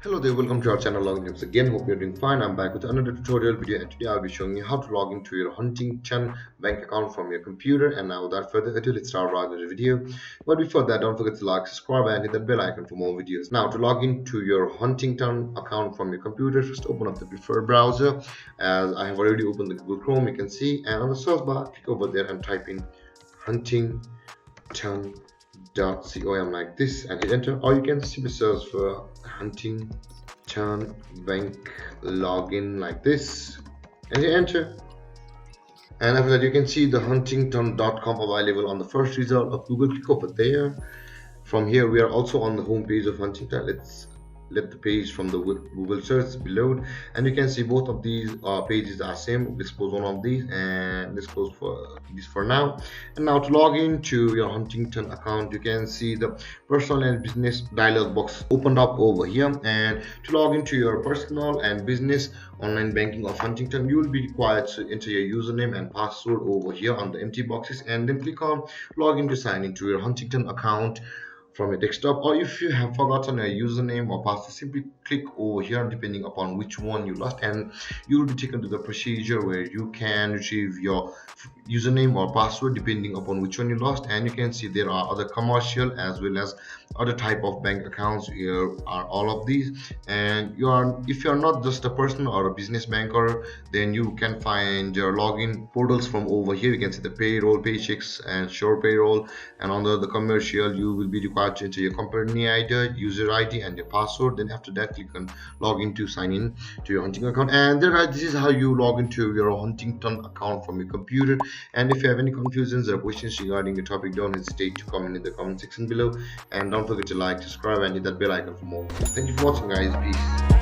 Hello there, welcome to our channel Login Tips again. Hope you're doing fine. I'm back with another tutorial video, and today I'll be showing you how to log into your Huntington bank account from your computer. And now without further ado, let's start right with the video. But before that, don't forget to like, subscribe and hit that bell icon for more videos. Now to log into your Huntington account from your computer, just open up the preferred browser. As I have already opened the Google Chrome, you can see, and on the search bar, click over there and type in Huntington.com like this and hit enter, or you can simply search for Huntington bank login like this and hit enter. And after that, you can see the huntington.com available on the first result of Google. Click over there. From here, we are also on the home page of Huntington. Let's let the page from the Google search be load, and you can see both of these pages are same. Let's close one of these and let's close for this for now. And now to log into your Huntington account, you can see the personal and business dialog box opened up over here. And to log into your personal and business online banking of Huntington, you will be required to enter your username and password over here on the empty boxes, and then click on login to sign into your Huntington account from your desktop. Or if you have forgotten your username or password, simply click over here depending upon which one you lost, and you will be taken to the procedure where you can retrieve your username or password depending upon which one you lost. And you can see there are other commercial as well as other type of bank accounts. Here are all of these, and if you are not just a person or a business banker, then you can find your login portals from over here. You can see the payroll, paychecks and sure payroll, and under the commercial you will be required to enter your company ID, user ID and your password. Then after that, click on login to sign in to your Huntington account. And there guys, this is how you log into your Huntington account from your computer. And if you have any confusions or questions regarding the topic, don't hesitate to comment in the comment section below, and don't forget to like, subscribe and hit that bell icon for more. Thank you for watching guys. Peace.